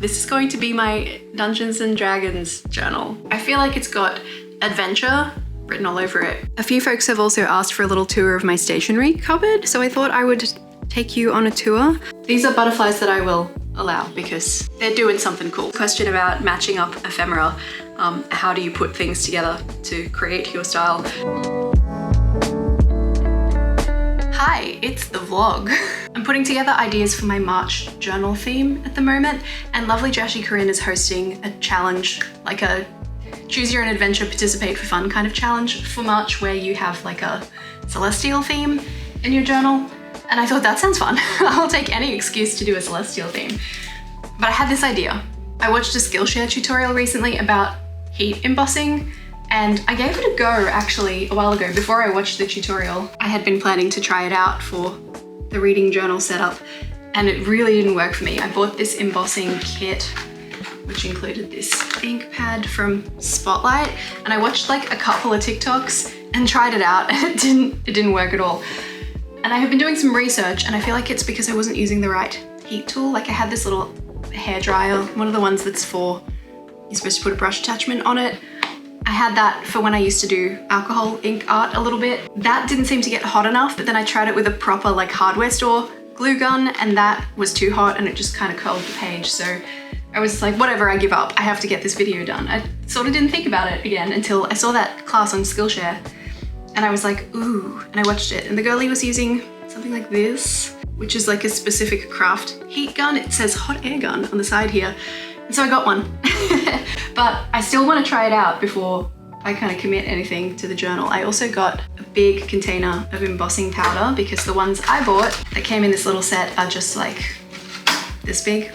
This is going to be my Dungeons and Dragons journal. I feel like it's got adventure written all over it. A few folks have also asked for a little tour of my stationery cupboard, so I thought I would take you on a tour. These are butterflies that I will allow because they're doing something cool. Question about matching up ephemera. How do you put things together to create your style? Hi, it's the vlog. I'm putting together ideas for my March journal theme at the moment, and lovely Jashy Corinne is hosting a challenge, like a choose your own adventure, participate for fun kind of challenge for March, where you have like a celestial theme in your journal. And I thought that sounds fun. I'll take any excuse to do a celestial theme. But I had this idea. I watched a Skillshare tutorial recently about heat embossing, and I gave it a go actually a while ago before I watched the tutorial. I had been planning to try it out for the reading journal setup, and it really didn't work for me. I bought this embossing kit, which included this ink pad from Spotlight, and I watched like a couple of TikToks and tried it out, and it didn't work at all. And I have been doing some research, and I feel like it's because I wasn't using the right heat tool. Like I had this little hair dryer, one of the ones that's for, you're supposed to put a brush attachment on it. I had that for when I used to do alcohol ink art a little bit. That didn't seem to get hot enough, but then I tried it with a proper like hardware store glue gun, and that was too hot and it just kind of curled the page. So I was like, whatever, I give up. I have to get this video done. I sort of didn't think about it again until I saw that class on Skillshare. And I was like, ooh, and I watched it. And the girlie was using something like this, which is like a specific craft heat gun. It says hot air gun on the side here. And so I got one. But I still want to try it out before I kind of commit anything to the journal. I also got a big container of embossing powder because the ones I bought that came in this little set are just like this big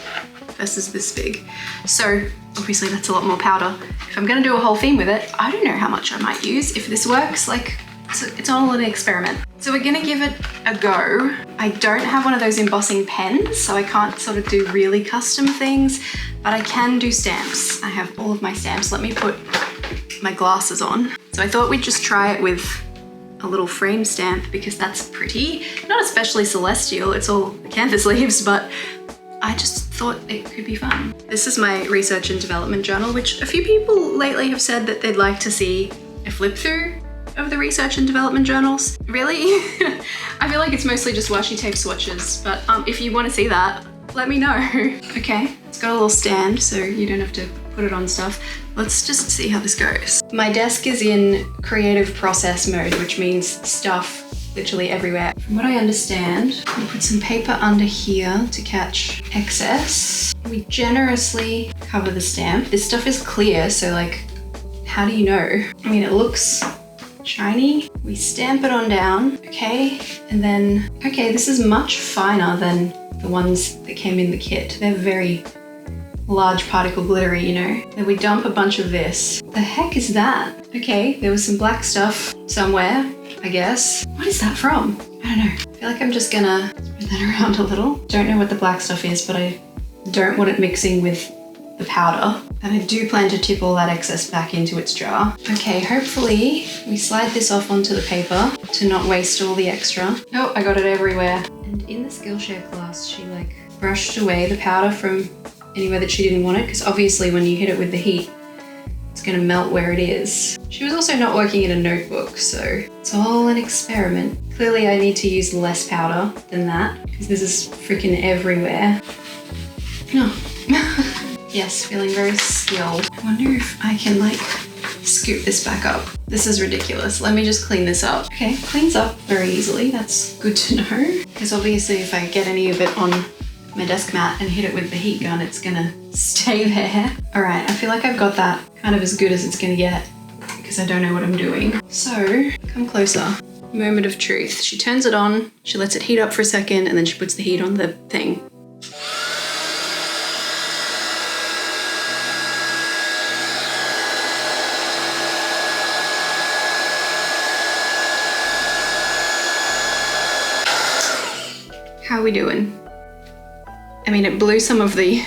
versus this big. So obviously that's a lot more powder. If I'm gonna do a whole theme with it, I don't know how much I might use. If this works, like it's all an experiment. So we're gonna give it a go. I don't have one of those embossing pens, so I can't sort of do really custom things, but I can do stamps. I have all of my stamps. Let me put my glasses on. So I thought we'd just try it with a little frame stamp because that's pretty. Not especially celestial, it's all canvas leaves, but I just thought it could be fun. This is my research and development journal, which a few people lately have said that they'd like to see a flip through of the research and development journals. Really? I feel like it's mostly just washi tape swatches, but if you want to see that, let me know. Okay, it's got a little stand so you don't have to put it on stuff. Let's just see how this goes. My desk is in creative process mode, which means stuff literally everywhere. From what I understand, we put some paper under here to catch excess. We generously cover the stamp. This stuff is clear, so like, how do you know? I mean, it looks shiny. We stamp it on down, okay? And then, okay, this is much finer than the ones that came in the kit. They're very large particle glittery, you know? Then we dump a bunch of this. The heck is that? Okay, there was some black stuff somewhere, I guess. What is that from? I don't know. I feel like I'm just gonna spread that around a little. Don't know what the black stuff is, but I don't want it mixing with the powder. And I do plan to tip all that excess back into its jar. Okay, hopefully we slide this off onto the paper to not waste all the extra. Oh, I got it everywhere. And in the Skillshare class, she like brushed away the powder from anywhere that she didn't want it, because obviously when you hit it with the heat, it's gonna melt where it is. She was also not working in a notebook, so it's all an experiment. Clearly I need to use less powder than that, because this is freaking everywhere. No. Yes, feeling very skilled. I wonder if I can like scoop this back up. This is ridiculous. Let me just clean this up. Okay, cleans up very easily. That's good to know. Because obviously if I get any of it on my desk mat and hit it with the heat gun, it's gonna stay there. All right, I feel like I've got that kind of as good as it's gonna get because I don't know what I'm doing. So, come closer. Moment of truth. She turns it on, she lets it heat up for a second, and then she puts the heat on the thing. How are we doing? I mean, it blew some of the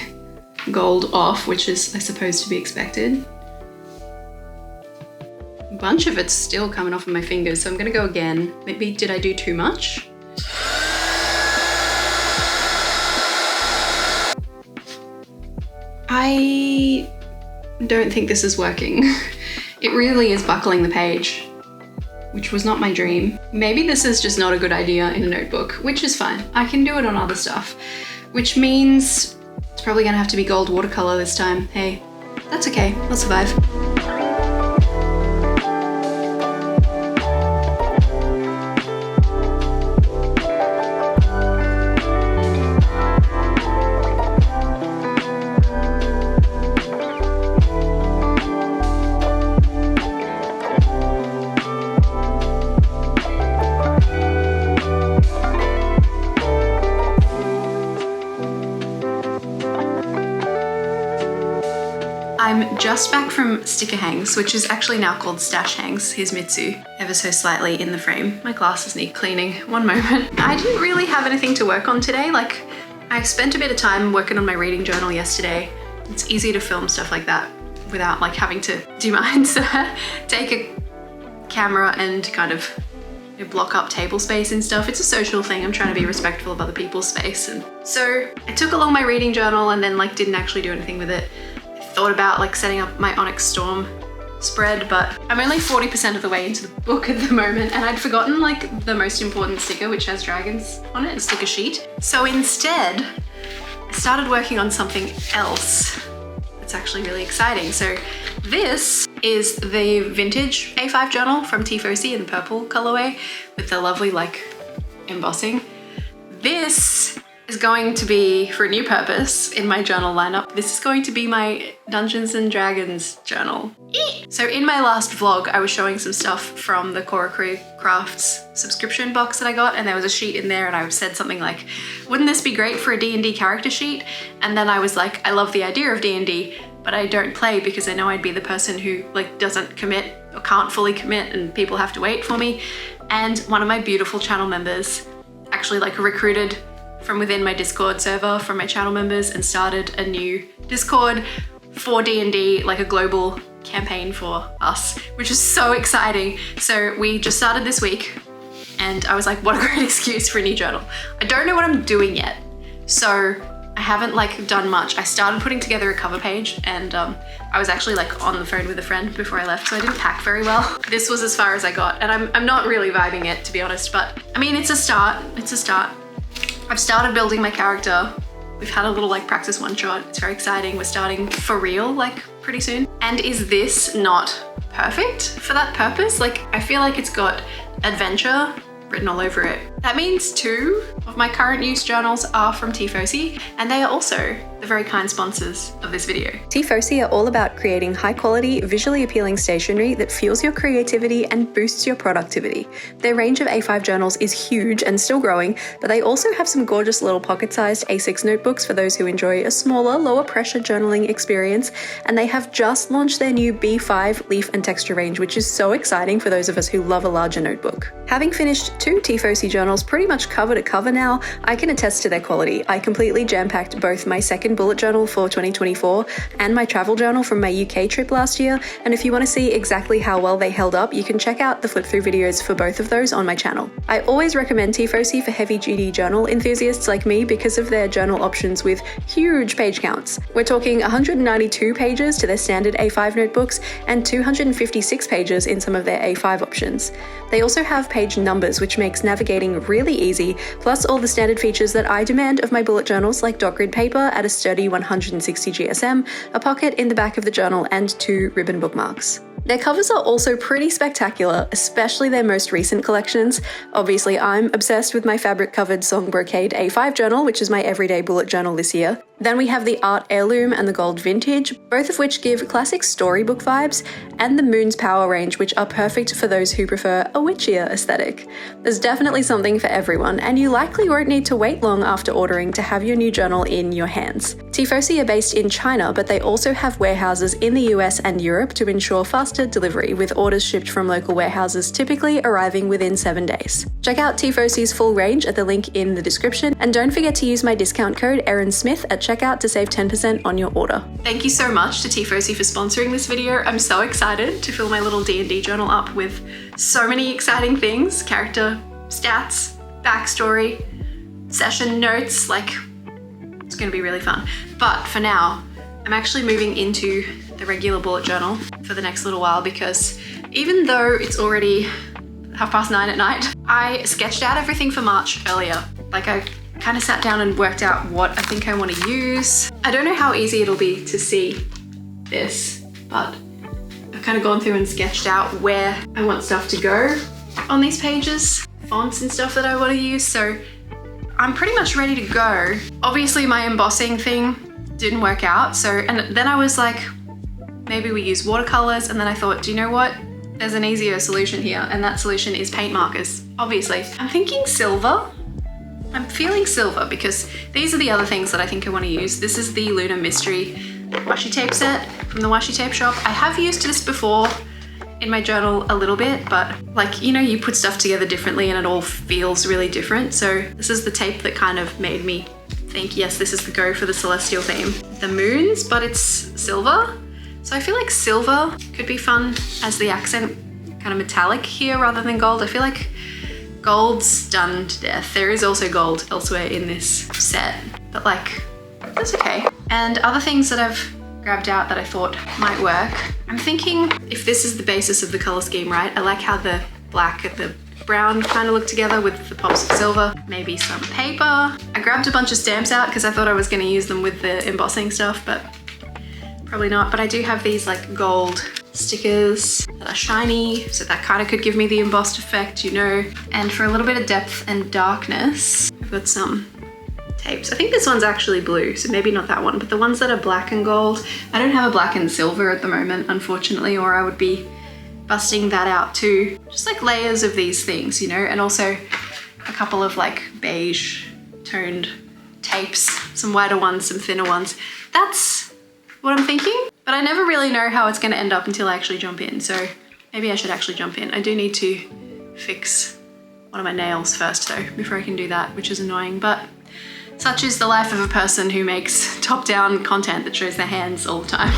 gold off, which is, I suppose, to be expected. A bunch of it's still coming off of my fingers, so I'm gonna go again. Maybe, did I do too much? I don't think this is working. It really is buckling the page, which was not my dream. Maybe this is just not a good idea in a notebook, which is fine. I can do it on other stuff, which means it's probably gonna have to be gold watercolor this time. Hey, that's okay, I'll survive. I'm just back from sticker hangs, which is actually now called stash hangs. Here's Mitsu, ever so slightly in the frame. My glasses need cleaning. One moment. I didn't really have anything to work on today. Like, I spent a bit of time working on my reading journal yesterday. It's easy to film stuff like that without like having to, do you mind, take a camera and kind of block up table space and stuff. It's a social thing. I'm trying to be respectful of other people's space. And so I took along my reading journal and then like didn't actually do anything with it. Thought about like setting up my Onyx Storm spread, but I'm only 40% of the way into the book at the moment, and I'd forgotten like the most important sticker, which has dragons on it, a sticker sheet. So instead, I started working on something else. It's actually really exciting. So this is the vintage A5 journal from Tiefossi in the purple colorway with the lovely like embossing. This is going to be, for a new purpose in my journal lineup, this is going to be my Dungeons and Dragons journal. So in my last vlog, I was showing some stuff from the CoraCreaCrafts subscription box that I got, and there was a sheet in there and I said something like, wouldn't this be great for a D&D character sheet? And then I was like, I love the idea of D&D, but I don't play because I know I'd be the person who like doesn't commit or can't fully commit and people have to wait for me. And one of my beautiful channel members actually like recruited from within my Discord server from my channel members and started a new Discord for D&D, like a global campaign for us, which is so exciting. So we just started this week and I was like, what a great excuse for a new journal. I don't know what I'm doing yet, so I haven't like done much. I started putting together a cover page and I was actually like on the phone with a friend before I left, so I didn't pack very well. This was as far as I got, and I'm not really vibing it, to be honest, but I mean, it's a start. It's a start. I've started building my character. We've had a little like practice one shot. It's very exciting. We're starting for real like pretty soon. And is this not perfect for that purpose? Like, I feel like it's got adventure written all over it. That means 2 of my current use journals are from Tiefossi, and they are also the very kind sponsors of this video. Tiefossi are all about creating high quality, visually appealing stationery that fuels your creativity and boosts your productivity. Their range of A5 journals is huge and still growing, but they also have some gorgeous little pocket-sized A6 notebooks for those who enjoy a smaller, lower pressure journaling experience, and they have just launched their new B5 leaf and texture range, which is so exciting for those of us who love a larger notebook. Having finished 2 Tiefossi journals pretty much cover to cover now, I can attest to their quality. I completely jam-packed both my second bullet journal for 2024 and my travel journal from my UK trip last year, and if you want to see exactly how well they held up, you can check out the flip through videos for both of those on my channel. I always recommend Tiefossi for heavy duty journal enthusiasts like me because of their journal options with huge page counts. We're talking 192 pages to their standard A5 notebooks and 256 pages in some of their A5 options. They also have page numbers, which makes navigating really easy, plus all the standard features that I demand of my bullet journals, like dot grid paper at a sturdy 160 GSM, a pocket in the back of the journal, and 2 ribbon bookmarks. Their covers are also pretty spectacular, especially their most recent collections. Obviously, I'm obsessed with my fabric-covered Song Brocade A5 journal, which is my everyday bullet journal this year. Then we have the Art Heirloom and the Gold Vintage, both of which give classic storybook vibes, and the Moon's Power range, which are perfect for those who prefer a witchier aesthetic. There's definitely something for everyone, and you likely won't need to wait long after ordering to have your new journal in your hands. Tiefossi are based in China, but they also have warehouses in the US and Europe to ensure faster delivery, with orders shipped from local warehouses typically arriving within 7 days. Check out Tiefosi's full range at the link in the description, and don't forget to use my discount code Erin Smith at checkout to save 10% on your order. Thank you so much to Tiefossi for sponsoring this video. I'm so excited to fill my little D&D journal up with so many exciting things: character stats, backstory, session notes. Like, it's gonna be really fun. But for now, I'm actually moving into the regular bullet journal for the next little while because even though it's already 9:30 at night, I sketched out everything for March earlier. Like I kind of sat down and worked out what I think I want to use. I don't know how easy it'll be to see this, but I've kind of gone through and sketched out where I want stuff to go on these pages, fonts and stuff that I want to use. So I'm pretty much ready to go. Obviously my embossing thing didn't work out. And then I was like, maybe we use watercolors. And then I thought, do you know what? There's an easier solution here. And that solution is paint markers, obviously. I'm thinking silver. I'm feeling silver because these are the other things that I think I want to use. This is the Lunar Mystery washi tape set from the washi tape shop. I have used this before in my journal a little bit, but like, you know, you put stuff together differently and it all feels really different. So this is the tape that kind of made me think, yes, this is the go for the celestial theme. The moons, but it's silver. So I feel like silver could be fun as the accent, kind of metallic here rather than gold. I feel like gold's done to death. There is also gold elsewhere in this set, but like, that's okay. And other things that I've grabbed out that I thought might work. I'm thinking if this is the basis of the color scheme, right? I like how the black and the brown kind of look together with the pops of silver. Maybe some paper. I grabbed a bunch of stamps out because I thought I was going to use them with the embossing stuff, but probably not. But I do have these like gold stickers that are shiny, so that kind of could give me the embossed effect, you know. And for a little bit of depth and darkness, I've got some tapes. I think this one's actually blue, so maybe not that one, but the ones that are black and gold. I don't have a black and silver at the moment, unfortunately, or I would be busting that out too. Just like layers of these things, you know, and also a couple of like beige toned tapes, some whiter ones, some thinner ones. That's what I'm thinking, but I never really know how it's going to end up until I actually jump in, so maybe I should actually jump in. I do need to fix one of my nails first though, before I can do that, which is annoying, but such is the life of a person who makes top-down content that shows their hands all the time.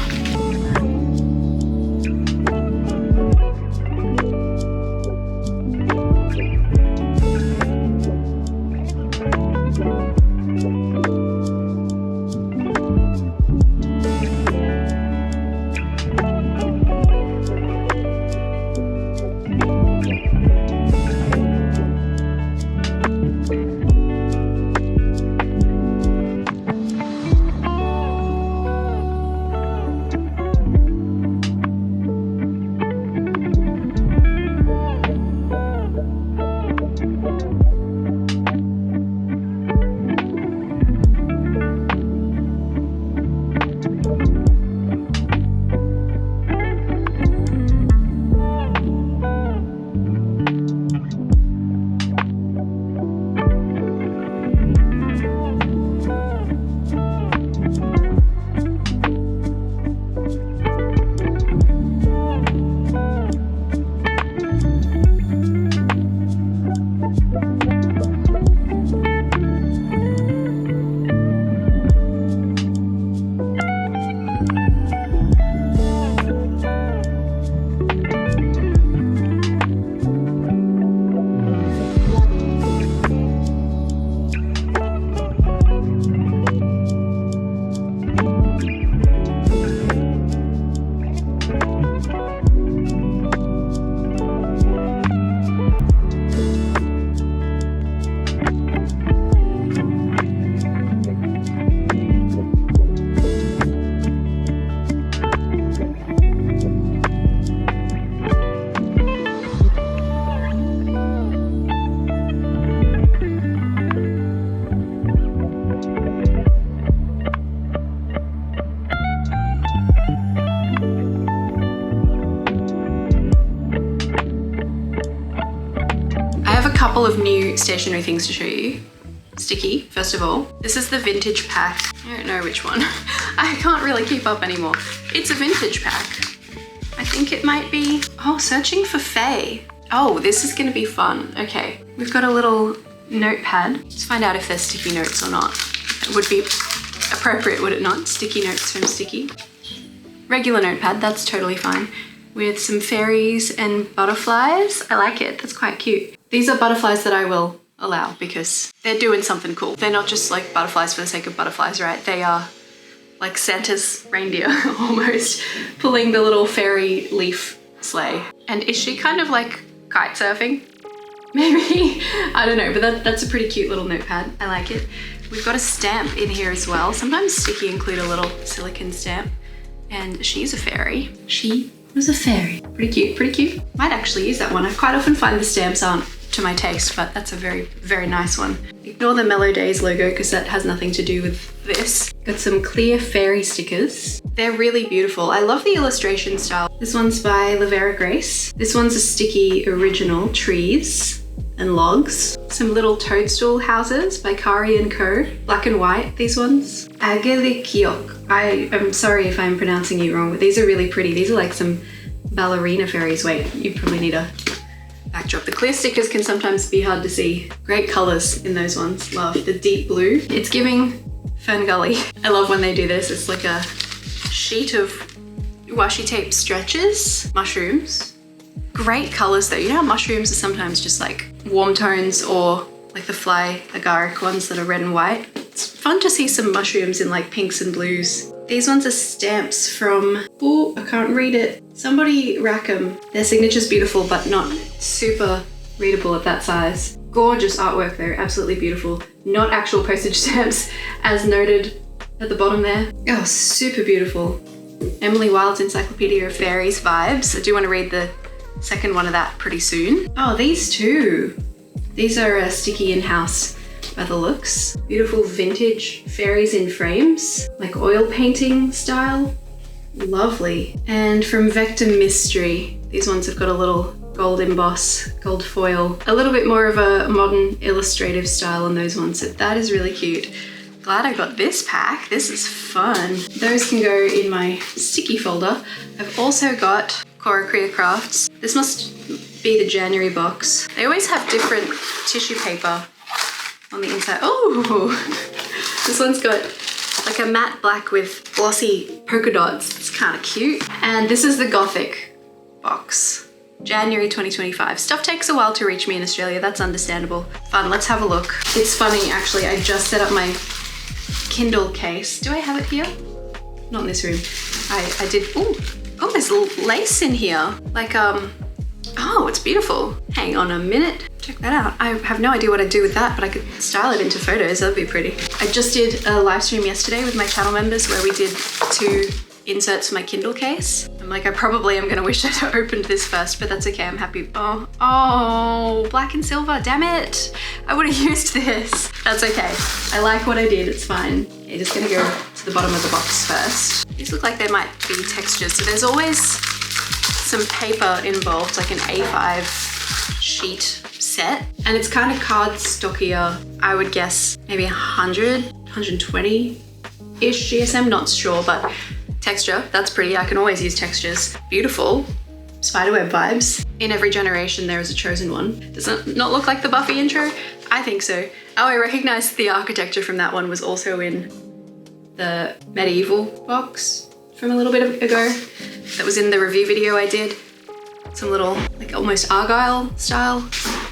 Couple of new stationery things to show you. Sticky, first of all. This is the vintage pack. I don't know which one. I can't really keep up anymore. It's a vintage pack. I think it might be, oh, searching for Faye. Oh, this is gonna be fun. Okay, we've got a little notepad. Let's find out if there's sticky notes or not. It would be appropriate, would it not? Sticky notes from Sticky. Regular notepad, that's totally fine. With some fairies and butterflies. I like it, that's quite cute. These are butterflies that I will allow because they're doing something cool. They're not just like butterflies for the sake of butterflies, right? They are like Santa's reindeer almost, pulling the little fairy leaf sleigh. And is she kind of like kite surfing? Maybe, I don't know, but that's a pretty cute little notepad. I like it. We've got a stamp in here as well. Sometimes Sticky include a little silicone stamp, and she's a fairy. She was a fairy. Pretty cute, pretty cute. Might actually use that one. I quite often find the stamps aren't to my taste, but that's a very, very nice one. Ignore the Mellow Days logo because that has nothing to do with this. Got some clear fairy stickers. They're really beautiful. I love the illustration style. This one's by Lavera Grace. This one's a Sticky original, trees and logs. Some little toadstool houses by Kari & Co. Black and white, these ones. Agalikyok. I am sorry if I'm pronouncing you wrong, but these are really pretty. These are like some ballerina fairies. Wait, you probably need a backdrop. The clear stickers can sometimes be hard to see. Great colors in those ones. Love the deep blue. It's giving Fern Gully. I love when they do this. It's like a sheet of washi tape stretches, mushrooms. Great colors though. You know how mushrooms are sometimes just like warm tones or like the fly agaric ones that are red and white? It's fun to see some mushrooms in like pinks and blues. These ones are stamps from, oh, I can't read it. Somebody Rackham. Their signature's beautiful, but not super readable at that size. Gorgeous artwork though, absolutely beautiful. Not actual postage stamps, as noted at the bottom there. Oh, super beautiful. Emily Wilde's Encyclopedia of Fairies vibes. I do want to read the second one of that pretty soon. Oh, these two. These are a Sticky in-house by the looks. Beautiful vintage fairies in frames, like oil painting style. Lovely. And from Vector Mystery, these ones have got a little gold emboss, gold foil, a little bit more of a modern illustrative style on those ones. So that is really cute. Glad I got this pack. This is fun. Those can go in my Sticky folder. I've also got CoraCreaCrafts. This must be the January box. They always have different tissue paper on the inside. Oh, this one's got like a matte black with glossy polka dots. It's kind of cute. And this is the Gothic box. January 2025. Stuff takes a while to reach me in Australia. That's understandable. Fun, let's have a look. It's funny, actually. I just set up my Kindle case. Do I have it here? Not in this room. I did. Oh, there's lace in here. Like, oh, it's beautiful. Hang on a minute. Check that out. I have no idea what I'd do with that, but I could style it into photos. That'd be pretty. I just did a live stream yesterday with my channel members where we did 2 inserts for my Kindle case. I'm like, I probably am gonna wish I'd opened this first, but that's okay, I'm happy. Oh, black and silver, damn it. I would have used this. That's okay. I like what I did, it's fine. Okay, just gonna go to the bottom of the box first. These look like they might be textures. So there's always some paper involved, like an A5 sheet set. And it's kind of card stockier, I would guess maybe 100, 120-ish GSM, not sure, but texture, that's pretty. I can always use textures. Beautiful. Spiderweb vibes. In every generation, there is a chosen one. Does it not look like the Buffy intro? I think so. Oh, I recognized the architecture from that one was also in the medieval box from a little bit ago. That was in the review video I did. Some little, like almost Argyle style.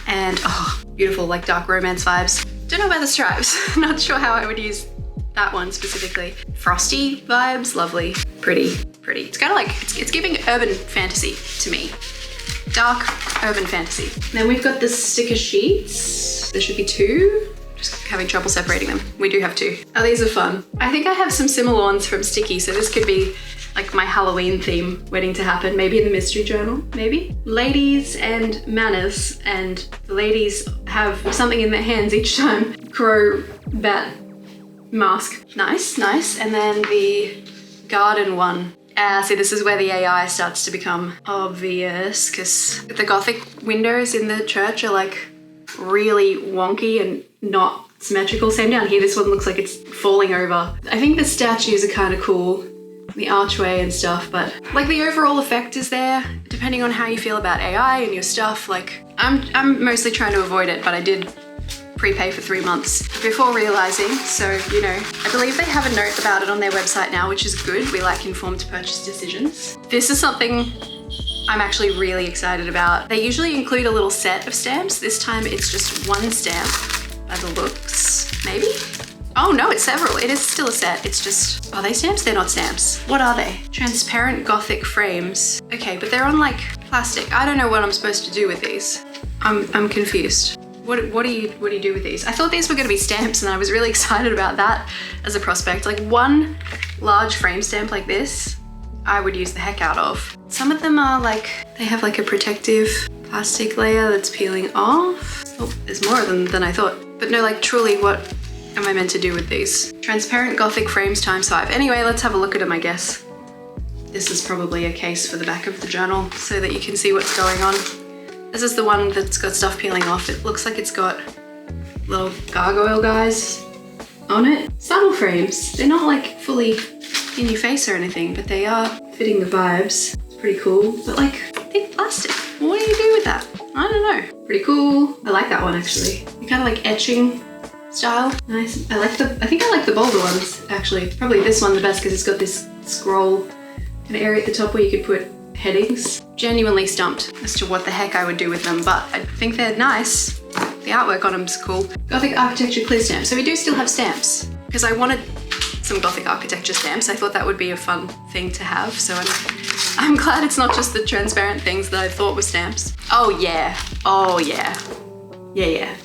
And oh, beautiful, like dark romance vibes. Don't know about the stripes. Not sure how I would use that one specifically. Frosty vibes, lovely. Pretty, pretty. It's kind of like, it's giving urban fantasy to me. Dark urban fantasy. Then we've got the sticker sheets. There should be 2. Just having trouble separating them. We do have 2. Oh, these are fun. I think I have some similar ones from Sticky, so this could be like my Halloween theme waiting to happen, maybe in the mystery journal, maybe. Ladies and manners, and the ladies have something in their hands each time. Crow, bat, mask. Nice, nice. And then the garden one. See, this is where the AI starts to become obvious, because the Gothic windows in the church are like really wonky and not symmetrical. Same down here, this one looks like it's falling over. I think the statues are kind of cool, the archway and stuff, but like the overall effect is there, depending on how you feel about AI and your stuff. Like, I'm mostly trying to avoid it, but I did prepay for 3 months before realizing, so you know, I believe they have a note about it on their website now, which is good. We like informed purchase decisions. This is something I'm actually really excited about. They usually include a little set of stamps. This time it's just 1 stamp by the looks, maybe? Oh no, it's several. It is still a set. It's just, are they stamps? They're not stamps. What are they? Transparent Gothic frames. Okay, but they're on like plastic. I don't know what I'm supposed to do with these. I'm confused. What do you do with these? I thought these were gonna be stamps and I was really excited about that as a prospect. Like one large frame stamp like this, I would use the heck out of. Some of them are like, they have like a protective plastic layer that's peeling off. Oh, there's more of them than I thought. But no, like truly, what am I meant to do with these? Transparent Gothic frames ×5. Anyway, let's have a look at them, I guess. This is probably a case for the back of the journal so that you can see what's going on. This is the one that's got stuff peeling off. It looks like it's got little gargoyle guys on it. Subtle frames. They're not like fully in your face or anything, but they are fitting the vibes. It's pretty cool. But like, thick plastic. What do you do with that? I don't know. Pretty cool. I like that one actually. Kind of like etching style. Nice. I think I like the bolder ones actually. Probably this one the best because it's got this scroll kind of area at the top where you could put headings. Genuinely stumped as to what the heck I would do with them, but I think they're nice. The artwork on them's cool. Gothic architecture clear stamps. So we do still have stamps because I wanted some Gothic architecture stamps. I thought that would be a fun thing to have. So I'm glad it's not just the transparent things that I thought were stamps. Oh yeah. Oh yeah. Yeah.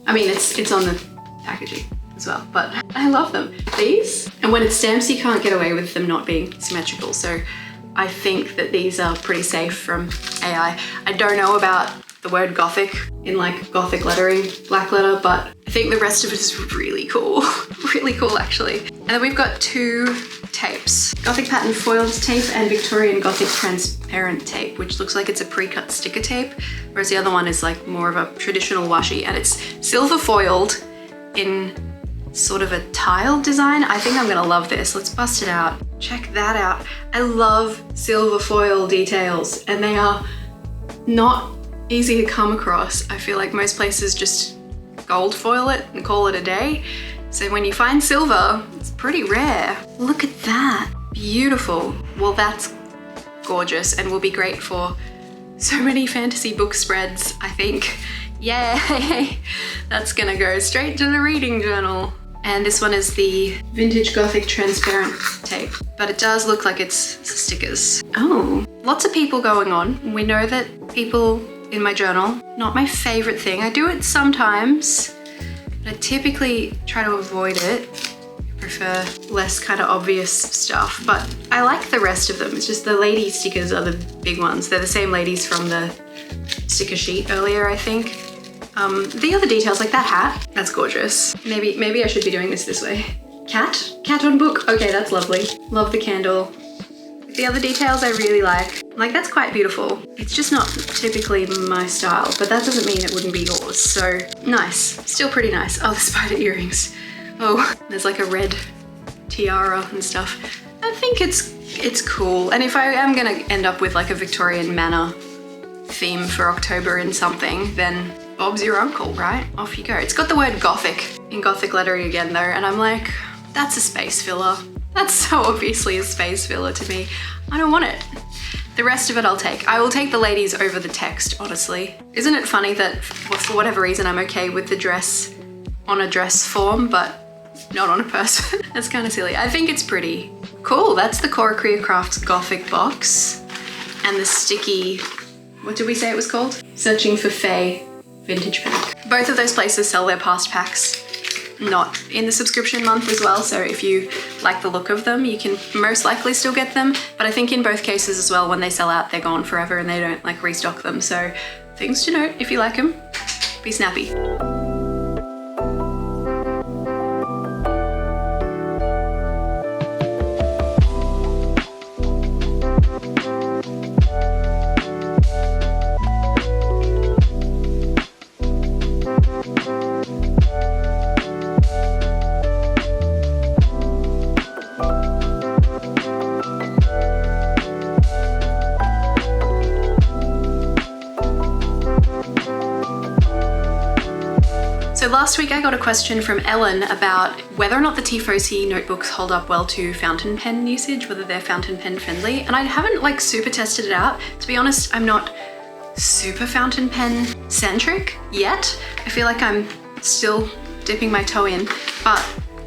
I mean, it's on the packaging as well, but I love them. These, and when it's stamps, you can't get away with them not being symmetrical. So I think that these are pretty safe from AI. I don't know about the word Gothic in like Gothic lettering, black letter, but I think the rest of it is really cool. Really cool actually. And then we've got two tapes. Gothic pattern foiled tape and Victorian Gothic transparent tape, which looks like it's a pre-cut sticker tape, whereas the other one is like more of a traditional washi, and it's silver foiled in sort of a tile design. I think I'm gonna love this. Let's bust it out. Check that out. I love silver foil details, and they are not easy to come across. I feel like most places just gold foil it and call it a day. So when you find silver, it's pretty rare. Look at that. Beautiful. Well, that's gorgeous and will be great for so many fantasy book spreads, I think. Yay! That's gonna go straight to the reading journal. And this one is the Vintage Gothic transparent tape, but it does look like it's stickers. Oh, lots of people going on. We know that people in my journal, not my favorite thing. I do it sometimes, but I typically try to avoid it. I prefer less kind of obvious stuff, but I like the rest of them. It's just the lady stickers are the big ones. They're the same ladies from the sticker sheet earlier, I think. The other details, like that hat, that's gorgeous. Maybe I should be doing this way. Cat on book. Okay, that's lovely. Love the candle. The other details I really like. Like, that's quite beautiful. It's just not typically my style, but that doesn't mean it wouldn't be yours. So nice, still pretty nice. Oh, the spider earrings. Oh, there's like a red tiara and stuff. I think it's cool. And if I am gonna end up with like a Victorian manor theme for October in something, then Bob's your uncle, right? Off you go. It's got the word Gothic in Gothic lettering again though, and I'm like, that's a space filler. That's so obviously a space filler to me. I don't want it. The rest of it I'll take. I will take the ladies over the text, honestly. Isn't it funny that for whatever reason I'm okay with the dress on a dress form, but not on a person? That's kind of silly. I think it's pretty cool. That's the CoraCreaCrafts Gothic box and the sticky, what did we say it was called? Searching for Fae vintage pack. Both of those places sell their past packs, not in the subscription month as well, so if you like the look of them, you can most likely still get them, but I think in both cases as well, when they sell out, they're gone forever and they don't like restock them, so things to note if you like them. Be snappy. So last week I got a question from Ellen about whether or not the Tiefossi notebooks hold up well to fountain pen usage, whether they're fountain pen friendly, and I haven't like super tested it out. To be honest, I'm not super fountain pen centric yet. I feel like I'm still dipping my toe in, but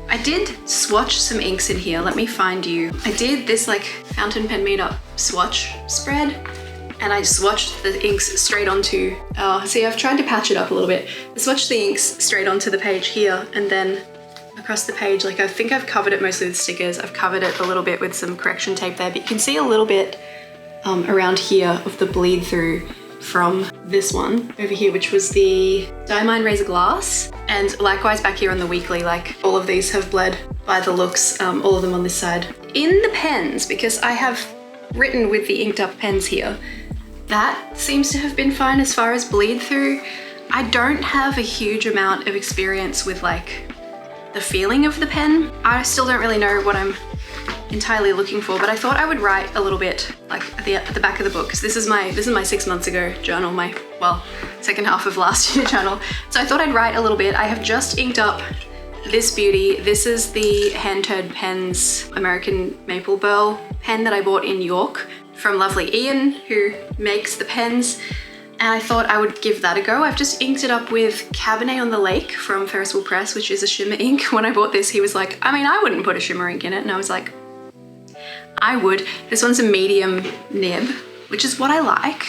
I did swatch some inks in here. Let me find you. I did this like fountain pen meetup swatch spread, and I swatched the inks straight onto, see, I've tried to patch it up a little bit. I swatched the inks straight onto the page here, and then across the page, like I think I've covered it mostly with stickers. I've covered it a little bit with some correction tape there, but you can see a little bit around here of the bleed through from this one over here, which was the Diamine Razor Glass. And likewise back here on the weekly, like all of these have bled by the looks, all of them on this side. In the pens, because I have written with the inked up pens here, that seems to have been fine as far as bleed through. I don't have a huge amount of experience with like the feeling of the pen. I still don't really know what I'm entirely looking for, but I thought I would write a little bit like at the back of the book, because this is my 6 months ago journal, my, well, second half of last year journal. So I thought I'd write a little bit. I have just inked up this beauty. This is the Hand-Turned Pens American Maple Burl pen that I bought in York from lovely Ian, who makes the pens. And I thought I would give that a go. I've just inked it up with Cabernet on the Lake from Ferris Wheel Press, which is a shimmer ink. When I bought this, he was like, I mean, I wouldn't put a shimmer ink in it. And I was like, I would. This one's a medium nib, which is what I like.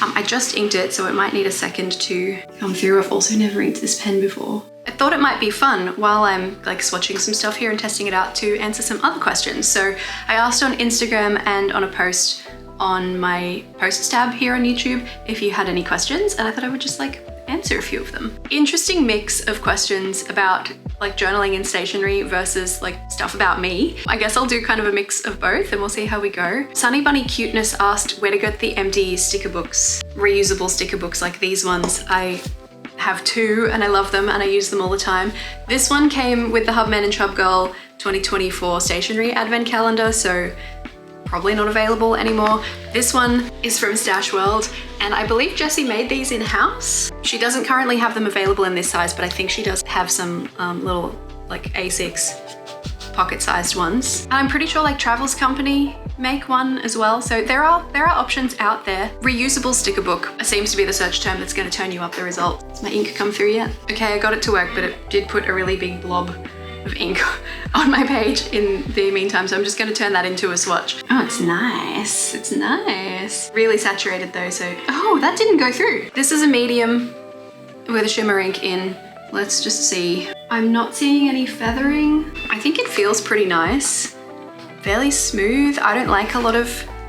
I just inked it, so it might need a second to come through. I've also never inked this pen before. I thought it might be fun while I'm like swatching some stuff here and testing it out to answer some other questions. So I asked on Instagram and on a post on my posts tab here on YouTube if you had any questions, and I thought I would just like answer a few of them. Interesting mix of questions about like journaling and stationery versus like stuff about me. I guess I'll do kind of a mix of both and we'll see how we go. Sunny Bunny Cuteness asked where to get the empty sticker books, reusable sticker books like these ones. I have two and I love them and I use them all the time. This one came with the Hubman and Chub Girl 2024 stationery advent calendar, so probably not available anymore. This one is from Stash World, and I believe Jessie made these in-house. She doesn't currently have them available in this size, but I think she does have some little like A6 pocket-sized ones. I'm pretty sure like Travels Company make one as well, so there are options out there. Reusable sticker book seems to be the search term that's going to turn you up the results. Has my ink come through yet? Okay, I got it to work, but it did put a really big blob of ink on my page in the meantime, so I'm just going to turn that into a swatch. Oh, it's nice. It's nice. Really saturated though, so oh, that didn't go through. This is a medium with a shimmer ink in. Let's just see. I'm not seeing any feathering. I think it feels pretty nice. Fairly smooth. I don't like a lot of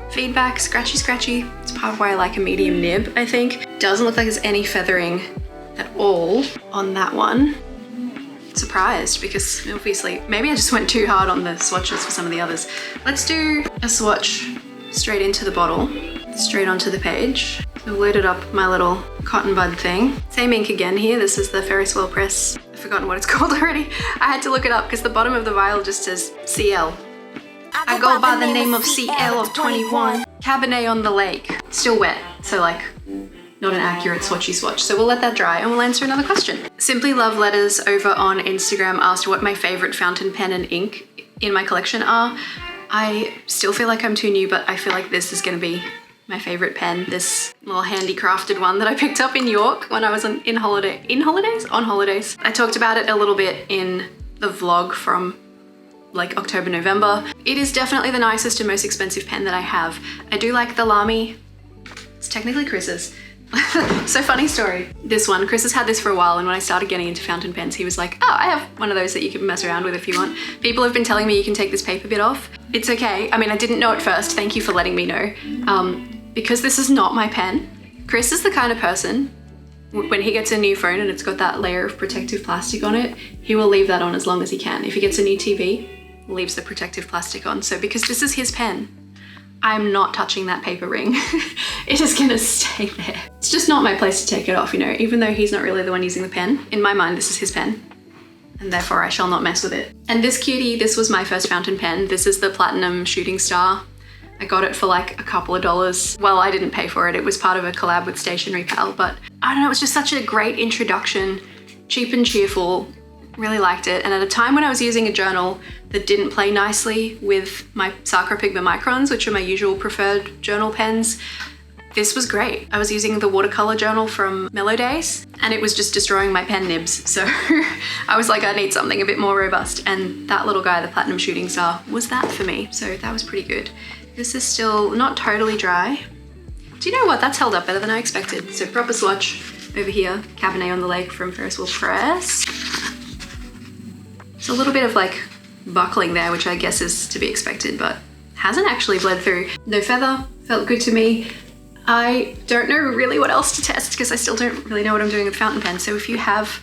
feedback, scratchy. It's part of why I like a medium nib, I think. Doesn't look like there's any feathering at all on that one. Surprised, because obviously maybe I just went too hard on the swatches for some of the others. Let's do a swatch straight into the bottle, straight onto the page. I've loaded up my little cotton bud thing. Same ink again here. This is the Ferris Wheel Press. I've forgotten what it's called already. I had to look it up because the bottom of the vial just says CL. I go by the name of CL of 21. Cabernet on the Lake. Still wet, so like not an accurate swatchy swatch. So we'll let that dry and we'll answer another question. Simply Love Letters over on Instagram asked what my favorite fountain pen and ink in my collection are. I still feel like I'm too new, but I feel like this is gonna be my favorite pen. This little handicrafted one that I picked up in York when I was on holidays. I talked about it a little bit in the vlog from like October, November. It is definitely the nicest and most expensive pen that I have. I do like the Lamy. It's technically Chris's. So funny story. This one, Chris has had this for a while, and when I started getting into fountain pens, he was like, oh, I have one of those that you can mess around with if you want. People have been telling me you can take this paper bit off. It's okay. I mean, I didn't know at first. Thank you for letting me know. Because this is not my pen. Chris is the kind of person, when he gets a new phone and it's got that layer of protective plastic on it, he will leave that on as long as he can. If he gets a new TV, leaves the protective plastic on. So because this is his pen, I'm not touching that paper ring. It is gonna stay there. It's just not my place to take it off, you know, even though he's not really the one using the pen. In my mind, this is his pen, and therefore I shall not mess with it. And this cutie, this was my first fountain pen. This is the Platinum Shooting Star. I got it for like a couple of dollars. Well, I didn't pay for it. It was part of a collab with Stationery Pal, but I don't know, it was just such a great introduction, cheap and cheerful. Really liked it. And at a time when I was using a journal that didn't play nicely with my Sakura Pigment Microns, which are my usual preferred journal pens, This was great. I was using the watercolor journal from Mellow Days and it was just destroying my pen nibs. So I was like, I need something a bit more robust. And that little guy, the Platinum Shooting Star, was that for me. So that was pretty good. This is still not totally dry. Do you know what? That's held up better than I expected. So proper swatch over here, Cabernet on the Lake from Ferris Wheel Press. It's a little bit of like buckling there, which I guess is to be expected, but hasn't actually bled through. No feather, felt good to me. I don't know really what else to test because I still don't really know what I'm doing with fountain pen. So if you have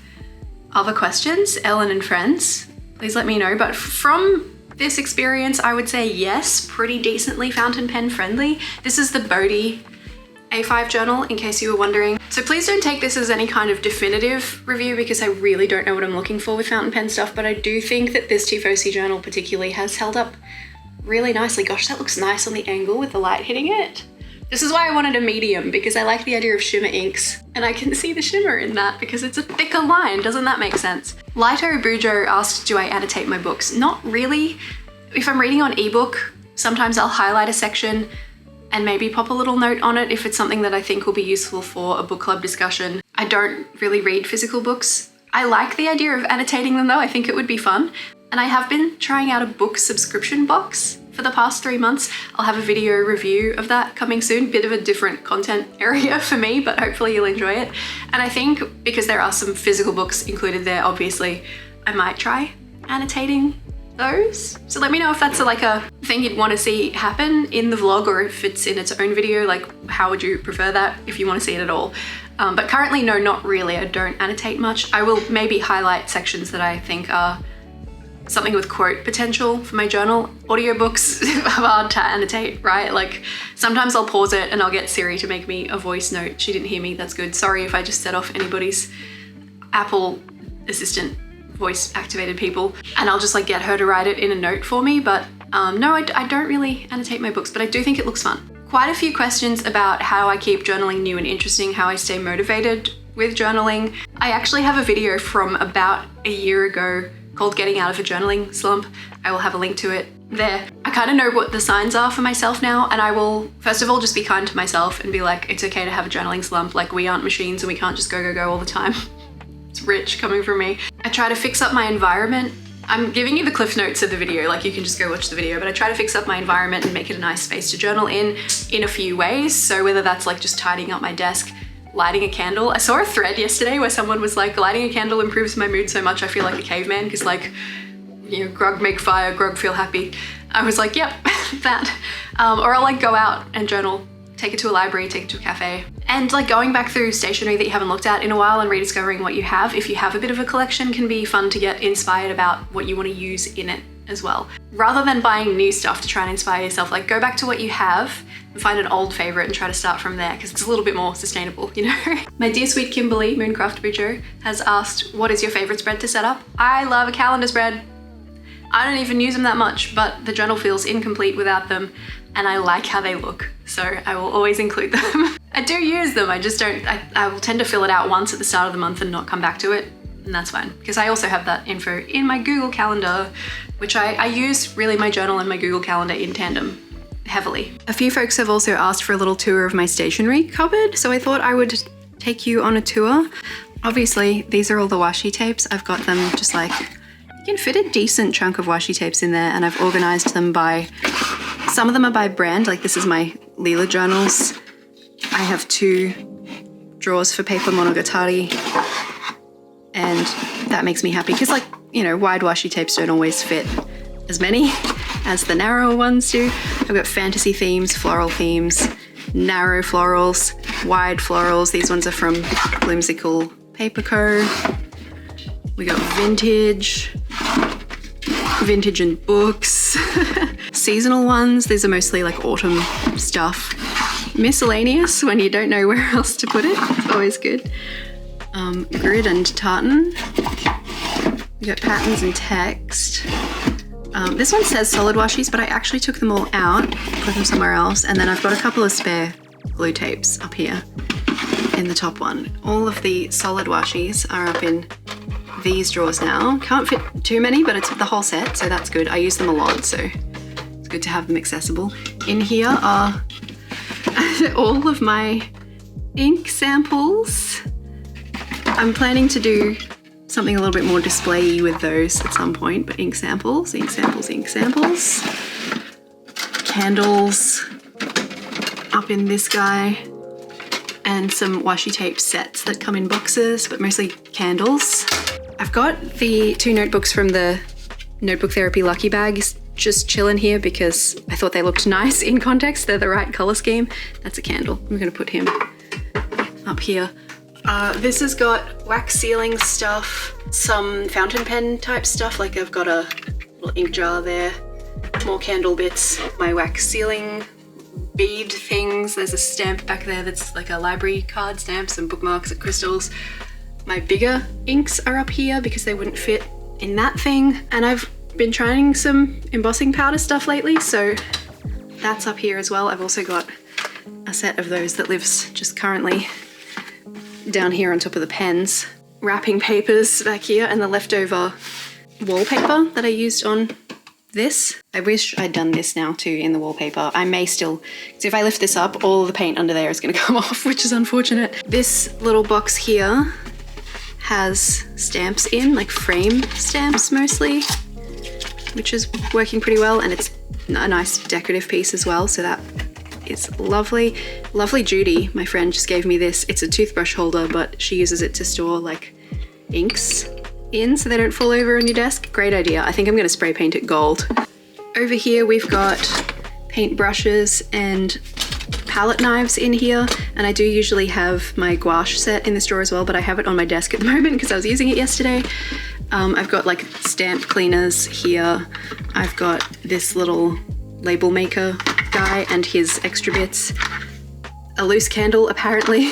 other questions, Ellen and friends, please let me know. But from this experience, I would say yes, pretty decently fountain pen friendly. This is the Bodhi A5 journal, in case you were wondering. So please don't take this as any kind of definitive review because I really don't know what I'm looking for with fountain pen stuff, but I do think that this Tiefossi journal particularly has held up really nicely. Gosh, that looks nice on the angle with the light hitting it. This is why I wanted a medium, because I like the idea of shimmer inks and I can see the shimmer in that because it's a thicker line. Doesn't that make sense? Lito Bujo asked, do I annotate my books? Not really. If I'm reading on ebook, sometimes I'll highlight a section and maybe pop a little note on it if it's something that I think will be useful for a book club discussion. I don't really read physical books. I like the idea of annotating them though. I think it would be fun. And I have been trying out a book subscription box for the past 3 months. I'll have a video review of that coming soon. Bit of a different content area for me, but hopefully you'll enjoy it. And I think because there are some physical books included there, obviously, I might try annotating those. So let me know if that's like a thing you'd want to see happen in the vlog or if it's in its own video, like how would you prefer that if you want to see it at all. But currently, no, not really. I don't annotate much. I will maybe highlight sections that I think are something with quote potential for my journal. Audiobooks are hard to annotate, right? Like sometimes I'll pause it and I'll get Siri to make me a voice note. She didn't hear me, that's good. Sorry if I just set off anybody's Apple Assistant voice activated people, and I'll just like get her to write it in a note for me. But no, I don't really annotate my books, but I do think it looks fun. Quite a few questions about how I keep journaling new and interesting, how I stay motivated with journaling. I actually have a video from about a year ago called Getting Out of a Journaling Slump. I will have a link to it there. I kind of know what the signs are for myself now, and I will first of all just be kind to myself and be like, it's okay to have a journaling slump. Like we aren't machines and we can't just go all the time. It's rich coming from me. I try to fix up my environment. I'm giving you the cliff notes of the video, like you can just go watch the video, but I try to fix up my environment and make it a nice space to journal in a few ways. So whether that's like just tidying up my desk, lighting a candle. I saw a thread yesterday where someone was like, lighting a candle improves my mood so much I feel like a caveman because like, you know, grog make fire, grog feel happy. I was like, yep, that. Or I'll like go out and journal, take it to a library, take it to a cafe. And like going back through stationery that you haven't looked at in a while and rediscovering what you have, if you have a bit of a collection, can be fun to get inspired about what you want to use in it as well. Rather than buying new stuff to try and inspire yourself, like go back to what you have and find an old favorite and try to start from there because it's a little bit more sustainable, you know? My dear sweet Kimberly, Mooncraft Bujo, has asked, what is your favorite spread to set up? I love a calendar spread. I don't even use them that much, but the journal feels incomplete without them and I like how they look, so I will always include them. I do use them, I just don't, I will tend to fill it out once at the start of the month and not come back to it, and that's fine, because I also have that info in my Google Calendar, which I use really my journal and my Google Calendar in tandem heavily. A few folks have also asked for a little tour of my stationery cupboard, so I thought I would take you on a tour. Obviously, these are all the washi tapes. I've got them just like, you can fit a decent chunk of washi tapes in there, and I've organized them by, some of them are by brand, like this is my Lila journals. I have 2 drawers for paper monogatari, and that makes me happy because, like, you know, wide washi tapes don't always fit as many as the narrower ones do. I've got fantasy themes, floral themes, narrow florals, wide florals. These ones are from Bloomsicle Paper Co. We got vintage and books, seasonal ones. These are mostly like autumn stuff. Miscellaneous when you don't know where else to put it. It's always good. Grid and tartan. We got patterns and text. This one says solid washies, but I actually took them all out, put them somewhere else, and then I've got a couple of spare glue tapes up here in the top one. All of the solid washies are up in these drawers now. Can't fit too many, but it's the whole set, so that's good. I use them a lot, so it's good to have them accessible. In here are all of my ink samples. I'm planning to do something a little bit more display-y with those at some point, but ink samples, ink samples, ink samples. Candles up in this guy, and some washi tape sets that come in boxes, but mostly candles. I've got the 2 notebooks from the Notebook Therapy Lucky Bags just chilling here because I thought they looked nice in context. They're the right color scheme. That's a candle. I'm gonna put him up here. This has got wax sealing stuff, some fountain pen type stuff, like I've got a little ink jar there, more candle bits, my wax sealing bead things. There's a stamp back there that's like a library card stamp, some bookmarks and crystals. My bigger inks are up here because they wouldn't fit in that thing. And I've been trying some embossing powder stuff lately, so that's up here as well. I've also got a set of those that lives just currently down here on top of the pens. Wrapping papers back here, and the leftover wallpaper that I used on this. I wish I'd done this now too in the wallpaper. I may still, because if I lift this up, all the paint under there is gonna come off, which is unfortunate. This little box here has stamps in, like frame stamps mostly, which is working pretty well, and it's a nice decorative piece as well, so that is lovely. Lovely Judy, my friend, just gave me this. It's a toothbrush holder, but she uses it to store like inks in so they don't fall over on your desk. Great idea. I think I'm gonna spray paint it gold. Over here we've got paint brushes and palette knives in here, and I do usually have my gouache set in this drawer as well, but I have it on my desk at the moment because I was using it yesterday. I've got like stamp cleaners here. I've got this little label maker guy and his extra bits. A loose candle apparently.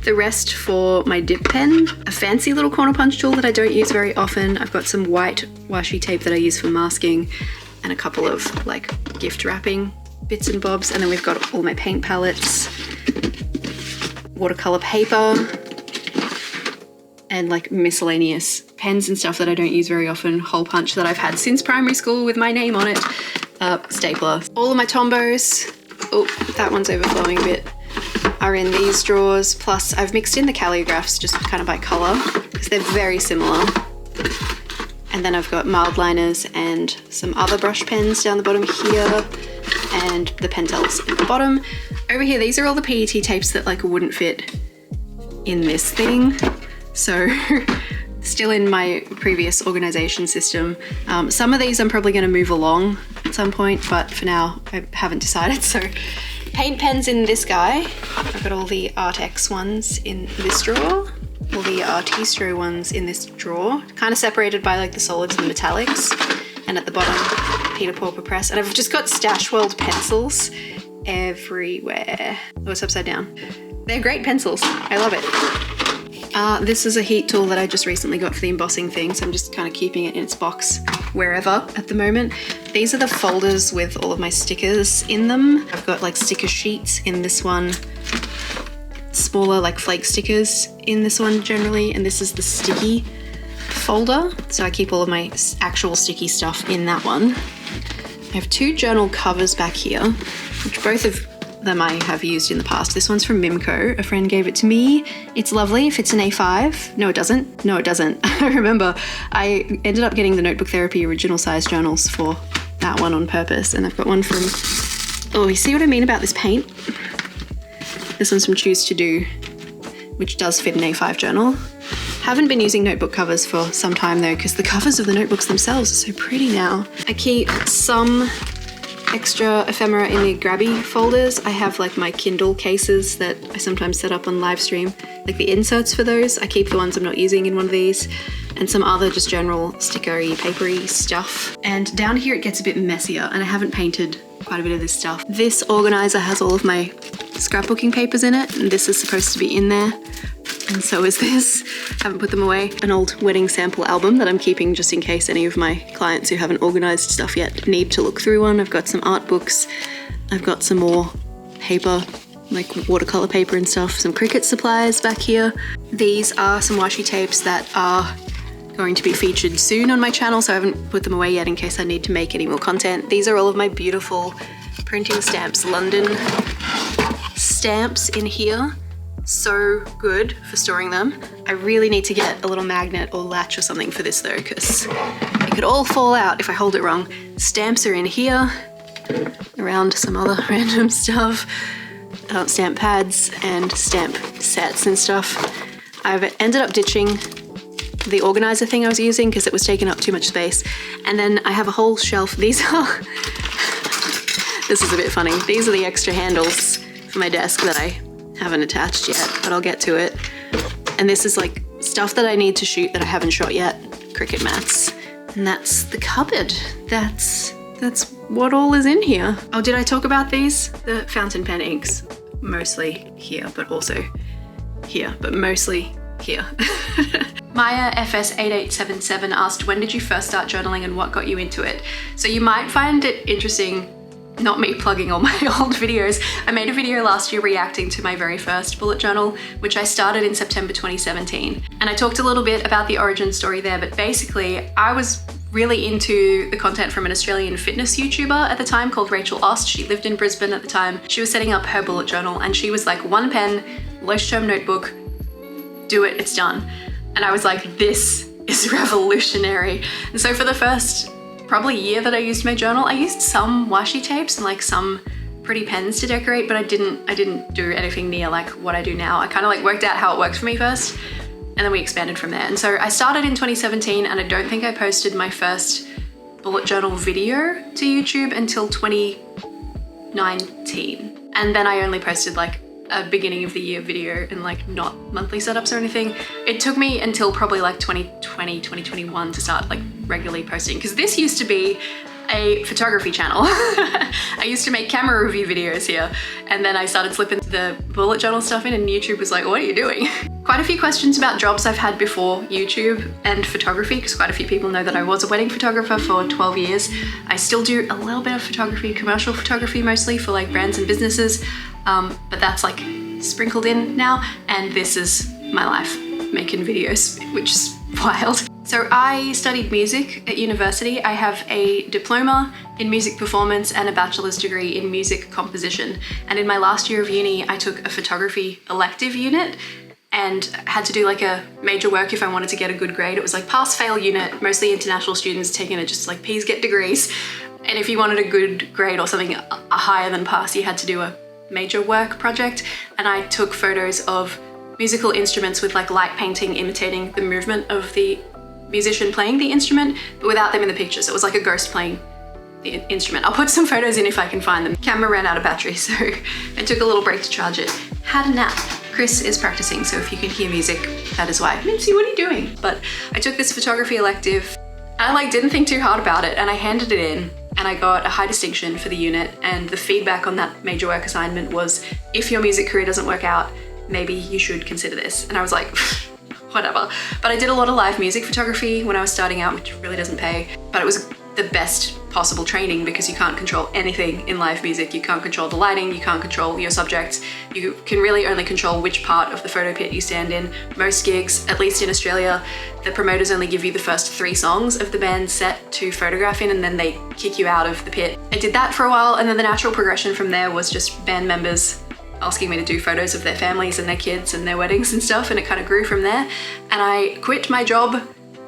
The rest for my dip pen. A fancy little corner punch tool that I don't use very often. I've got some white washi tape that I use for masking, and a couple of like gift wrapping bits and bobs. And then we've got all my paint palettes, watercolor paper, and like miscellaneous pens and stuff that I don't use very often. Hole punch that I've had since primary school with my name on it. Stapler. All of my Tombos, oh, that one's overflowing a bit, are in these drawers. Plus I've mixed in the calligraphs just kind of by color because they're very similar. And then I've got mild liners and some other brush pens down the bottom here, and the Pentels at the bottom. Over here, these are all the PET tapes that like wouldn't fit in this thing. So still in my previous organization system. Some of these I'm probably going to move along at some point, but for now I haven't decided. So paint pens in this guy. I've got all the Artex ones in this drawer, all the Artistro ones in this drawer, kind of separated by like the solids and the metallics, and at the bottom Peter Pauper press. And I've just got Stash World pencils everywhere. Oh, it's upside down. They're great pencils. I love it. This is a heat tool that I just recently got for the embossing thing, so I'm just kind of keeping it in its box wherever at the moment. These are the folders with all of my stickers in them. I've got like sticker sheets in this one, smaller like flake stickers in this one generally, and this is the sticky folder, so I keep all of my actual sticky stuff in that one. I have 2 journal covers back here, which both of them I have used in the past. This one's from Mimco. A friend gave it to me. It's lovely. It fits an A5. No, it doesn't. No, it doesn't. I remember I ended up getting the Notebook Therapy original size journals for that one on purpose, and I've got one from, oh, you see what I mean about this paint? This one's from Choose to Do, which does fit an A5 journal. Haven't been using notebook covers for some time though, because the covers of the notebooks themselves are so pretty now. I keep some extra ephemera in the grabby folders. I have like my Kindle cases that I sometimes set up on live stream, like the inserts for those. I keep the ones I'm not using in one of these, and some other just general stickery, papery stuff. And down here it gets a bit messier, and I haven't painted quite a bit of this stuff. This organizer has all of my scrapbooking papers in it, and this is supposed to be in there, and so is this. Haven't put them away. An old wedding sample album that I'm keeping just in case any of my clients who haven't organized stuff yet need to look through one. I've got some art books. I've got some more paper, like watercolor paper and stuff, some Cricut supplies back here. These are some washi tapes that are going to be featured soon on my channel, so I haven't put them away yet in case I need to make any more content. These are all of my beautiful printing stamps, London stamps in here. So good for storing them. I really need to get a little magnet or latch or something for this though, because it could all fall out if I hold it wrong. Stamps are in here, around some other random stuff. Stamp pads and stamp sets and stuff. I've ended up ditching the organizer thing I was using because it was taking up too much space. And then I have a whole shelf. These are, this is a bit funny. These are the extra handles for my desk that I haven't attached yet, but I'll get to it. And this is like stuff that I need to shoot that I haven't shot yet. Cricut mats. And that's the cupboard. That's what all is in here. Oh, did I talk about these? The fountain pen inks. Mostly here, but also here, but mostly here. Maya FS8877 asked, when did you first start journaling and what got you into it? So you might find it interesting, not me plugging all my old videos. I made a video last year reacting to my very first bullet journal, which I started in September 2017. And I talked a little bit about the origin story there, but basically I was really into the content from an Australian fitness YouTuber at the time called Rachel Ost. She lived in Brisbane at the time. She was setting up her bullet journal and she was like, one pen, low-term notebook, do it, it's done. And I was like, this is revolutionary. And so for the first probably year that I used my journal, I used some washi tapes and like some pretty pens to decorate, but I didn't do anything near like what I do now. I kind of like worked out how it worked for me first, and then we expanded from there. And so I started in 2017 and I don't think I posted my first bullet journal video to YouTube until 2019. And then I only posted like a beginning of the year video and like not monthly setups or anything. It took me until probably like 2020, 2021 to start like regularly posting, because this used to be a photography channel. I used to make camera review videos here, and then I started slipping the bullet journal stuff in and YouTube was like, what are you doing? Quite a few questions about jobs I've had before YouTube and photography, because quite a few people know that I was a wedding photographer for 12 years. I still do a little bit of photography, commercial photography mostly for like brands and businesses, but that's like sprinkled in now, and this is my life, making videos, which is wild. So I studied music at university. I have a diploma in music performance and a bachelor's degree in music composition. And in my last year of uni, I took a photography elective unit and had to do like a major work if I wanted to get a good grade. It was like pass-fail unit, mostly international students taking it just like please get degrees. And if you wanted a good grade or something higher than pass, you had to do a major work project. And I took photos of musical instruments with like light painting imitating the movement of the musician playing the instrument, but without them in the picture. So it was like a ghost playing the instrument. I'll put some photos in if I can find them. Camera ran out of battery, so I took a little break to charge it. Had a nap. Chris is practicing, so if you can hear music, that is why. Mincy, what are you doing? But I took this photography elective. I like didn't think too hard about it, and I handed it in, and I got a high distinction for the unit. And the feedback on that major work assignment was, if your music career doesn't work out, maybe you should consider this. And I was like, whatever. But I did a lot of live music photography when I was starting out, which really doesn't pay, but it was the best possible training because you can't control anything in live music. You can't control the lighting, you can't control your subjects. You can really only control which part of the photo pit you stand in. Most gigs, at least in Australia, the promoters only give you the first 3 songs of the band's set to photograph in, and then they kick you out of the pit. I did that for a while, and then the natural progression from there was just band members asking me to do photos of their families and their kids and their weddings and stuff, and it kind of grew from there. And I quit my job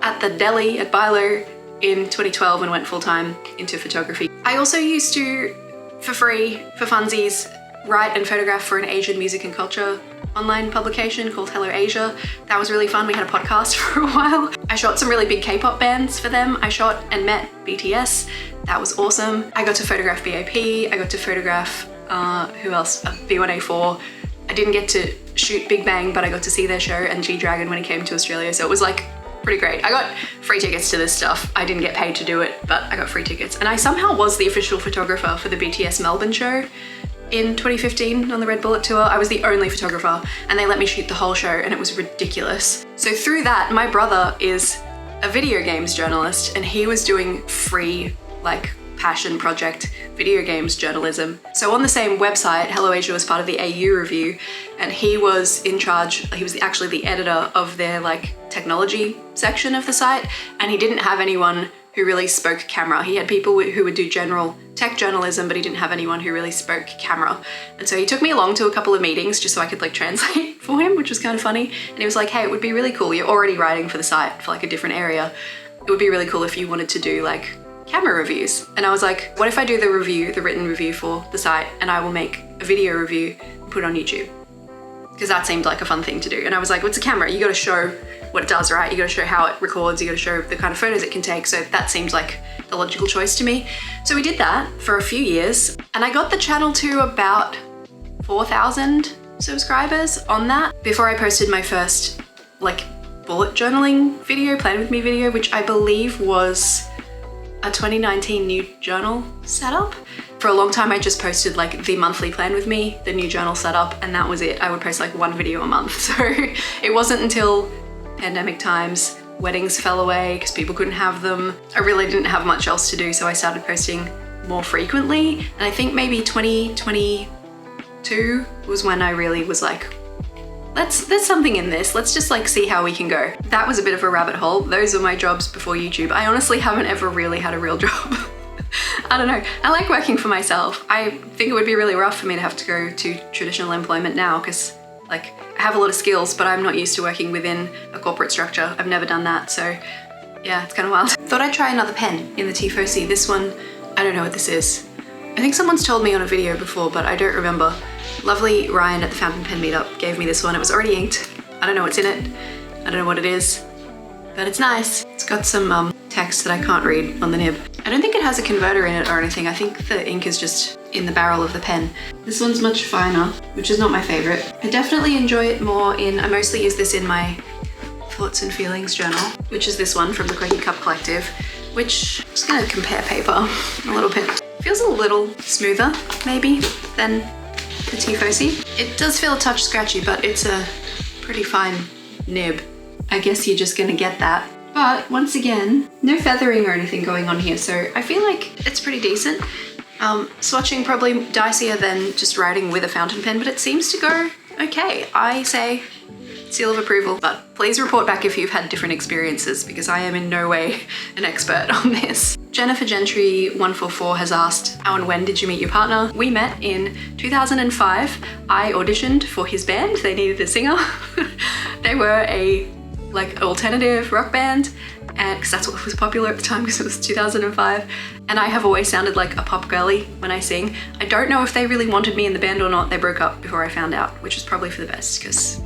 at the deli at Bilo in 2012 and went full-time into photography. I also used to, for free, for funsies, write and photograph for an Asian music and culture online publication called Hello Asia. That was really fun. We had a podcast for a while. I shot some really big K-pop bands for them. I shot and met BTS. That was awesome. I got to photograph BAP. I got to photograph who else? B1A4. I didn't get to shoot Big Bang, but I got to see their show and G-Dragon when he came to Australia, so it was like pretty great. I got free tickets to this stuff. I didn't get paid to do it, but I got free tickets. And I somehow was the official photographer for the BTS Melbourne show in 2015 on the Red Bullet tour. I was the only photographer, and they let me shoot the whole show, and it was ridiculous. So through that, my brother is a video games journalist, and he was doing free, like, passion project video games journalism. So on the same website, Hello Asia was part of the AU review, and he was in charge, he was actually the editor of their like technology section of the site, and he didn't have anyone who really spoke camera. He had people who would do general tech journalism, but he didn't have anyone who really spoke camera. And so he took me along to a couple of meetings just so I could like translate for him, which was kind of funny. And he was like, hey, it would be really cool. You're already writing for the site for like a different area. It would be really cool if you wanted to do like camera reviews. And I was like, what if I do the written review for the site, and I will make a video review and put it on YouTube? Because that seemed like a fun thing to do. And I was like, what's a camera? You got to show what it does, right? You got to show how it records, you got to show the kind of photos it can take. So that seemed like the logical choice to me. So we did that for a few years, and I got the channel to about 4,000 subscribers on that before I posted my first like bullet journaling video, plan with me video, which I believe was a 2019 new journal setup. For a long time, I just posted like the monthly plan with me, the new journal setup, and that was it. I would post like one video a month. So it wasn't until pandemic times, weddings fell away because people couldn't have them. I really didn't have much else to do, so I started posting more frequently. And I think maybe 2022 was when I really was like, there's something in this. Let's just like see how we can go. That was a bit of a rabbit hole. Those were my jobs before YouTube. I honestly haven't ever really had a real job. I don't know. I like working for myself. I think it would be really rough for me to have to go to traditional employment now because like I have a lot of skills, but I'm not used to working within a corporate structure. I've never done that. So yeah, it's kind of wild. Thought I'd try another pen in the Tiefossi. This one, I don't know what this is. I think someone's told me on a video before, but I don't remember. Lovely Ryan at the Fountain Pen Meetup gave me this one. It was already inked. I don't know what's in it. I don't know what it is, but it's nice. It's got some text that I can't read on the nib. I don't think it has a converter in it or anything. I think the ink is just in the barrel of the pen. This one's much finer, which is not my favorite. I definitely enjoy it more I mostly use this in my thoughts and feelings journal, which is this one from the Quaky Cup Collective, which I'm just gonna compare paper a little bit. Feels a little smoother, maybe, than the Tiefossi. It does feel a touch scratchy, but it's a pretty fine nib. I guess you're just gonna get that. But once again, no feathering or anything going on here, so I feel like it's pretty decent. Swatching probably dicier than just writing with a fountain pen, but it seems to go okay. I say seal of approval, but please report back if you've had different experiences because I am in no way an expert on this. Jennifer Gentry 144 has asked, how and when did you meet your partner? We met in 2005. I auditioned for his band. They needed a singer. They were a like alternative rock band, and because that's what was popular at the time because it was 2005. And I have always sounded like a pop girly when I sing. I don't know if they really wanted me in the band or not. They broke up before I found out, which was probably for the best because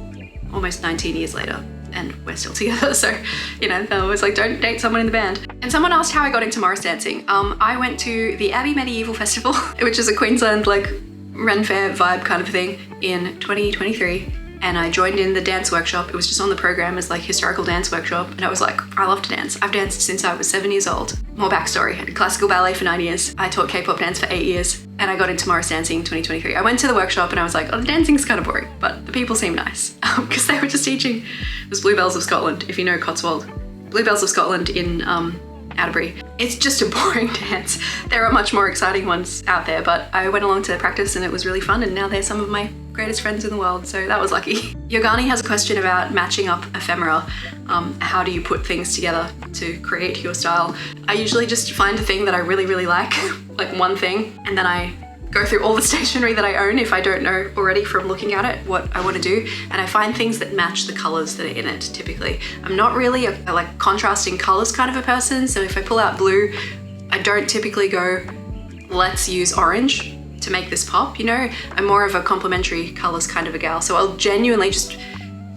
almost 19 years later and we're still together. So, you know, I was like, don't date someone in the band. And someone asked how I got into Morris dancing. I went to the Abbey Medieval Festival, which is a Queensland like Ren Fair vibe kind of thing in 2023. And I joined in the dance workshop. It was just on the program as like historical dance workshop. And I was like, I love to dance. I've danced since I was 7 years old. More backstory, I did classical ballet for 9 years. I taught K-pop dance for 8 years. And I got into Morris dancing in 2023. I went to the workshop and I was like, oh, the dancing's kind of boring, but the people seem nice. Because they were just teaching, it was Bluebells of Scotland, if you know Cotswold. Bluebells of Scotland in Atterbury. It's just a boring dance. There are much more exciting ones out there, but I went along to practice and it was really fun, and now they're some of my greatest friends in the world, so that was lucky. Yogani has a question about matching up ephemera. How do you put things together to create your style? I usually just find a thing that I really, really like one thing, and then I go through all the stationery that I own if I don't know already from looking at it what I want to do, and I find things that match the colors that are in it typically. I'm not really a like contrasting colors kind of a person, so if I pull out blue, I don't typically go, let's use orange to make this pop, you know? I'm more of a complementary colors kind of a gal, so I'll genuinely just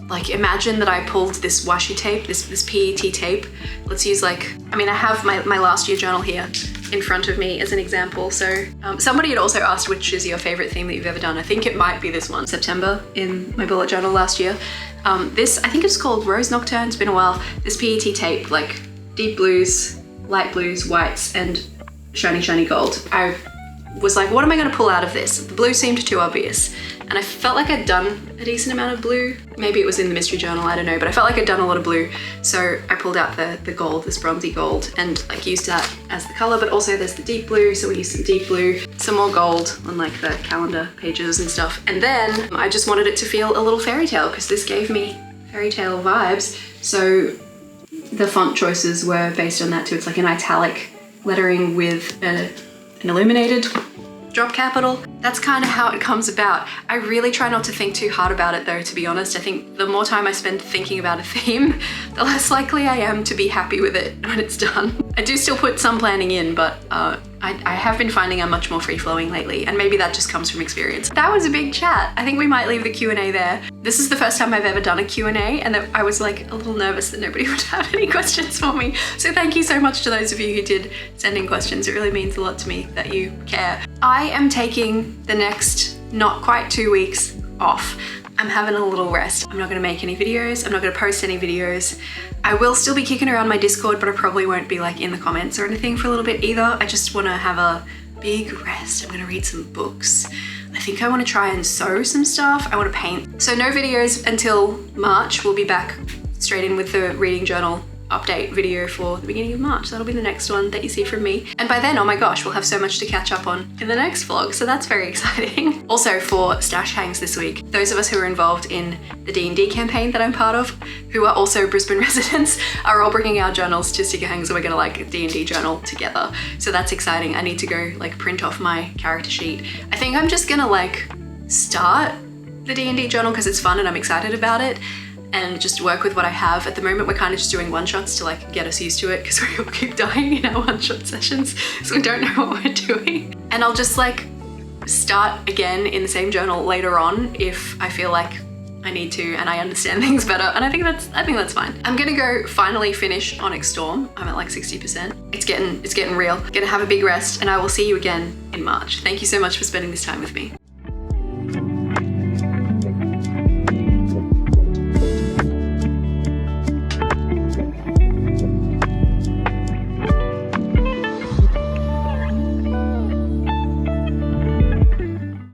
like imagine that I pulled this washi tape, this PET tape. Let's use like, I mean, I have my last year journal here in front of me as an example. So somebody had also asked which is your favorite theme that you've ever done. I think it might be this one, September, in my bullet journal last year. This, I think it's called Rose Nocturne, it's been a while. This PET tape, like deep blues, light blues, whites, and shiny, shiny gold. I was like, what am I gonna pull out of this? The blue seemed too obvious. And I felt like I'd done a decent amount of blue. Maybe it was in the mystery journal, I don't know, but I felt like I'd done a lot of blue. So I pulled out the gold, this bronzy gold, and like used that as the color, but also there's the deep blue. So we used some deep blue, some more gold on like the calendar pages and stuff. And then I just wanted it to feel a little fairy tale because this gave me fairy tale vibes. So the font choices were based on that too. It's like an italic lettering with an illuminated drop capital. That's kind of how it comes about. I really try not to think too hard about it though, to be honest. I think the more time I spend thinking about a theme, the less likely I am to be happy with it when it's done. I do still put some planning in, but I have been finding I'm much more free-flowing lately, and maybe that just comes from experience. That was a big chat. I think we might leave the Q&A there. This is the first time I've ever done a Q&A, and I was like a little nervous that nobody would have any questions for me. So thank you so much to those of you who did send in questions. It really means a lot to me that you care. I am taking the next not quite 2 weeks off. I'm having a little rest. I'm not gonna make any videos. I'm not gonna post any videos. I will still be kicking around my Discord, but I probably won't be like in the comments or anything for a little bit either. I just wanna have a big rest. I'm gonna read some books. I think I wanna try and sew some stuff. I wanna paint. So no videos until March. We'll be back straight in with the reading journal update video for the beginning of March. That'll be the next one that you see from me. And by then, oh my gosh, we'll have so much to catch up on in the next vlog. So that's very exciting. Also for stash hangs this week, those of us who are involved in the D&D campaign that I'm part of, who are also Brisbane residents, are all bringing our journals to sticker hangs, and we're gonna like D&D journal together. So that's exciting. I need to go like print off my character sheet. I think I'm just gonna like start the D&D journal because it's fun and I'm excited about it, and just work with what I have. At the moment, we're kind of just doing one-shots to like get us used to it because we all keep dying in our one-shot sessions, so we don't know what we're doing. And I'll just like start again in the same journal later on if I feel like I need to and I understand things better, and I think that's fine. I'm gonna go finally finish Onyx Storm. I'm at like 60%. It's getting real. Gonna have a big rest, and I will see you again in March. Thank you so much for spending this time with me.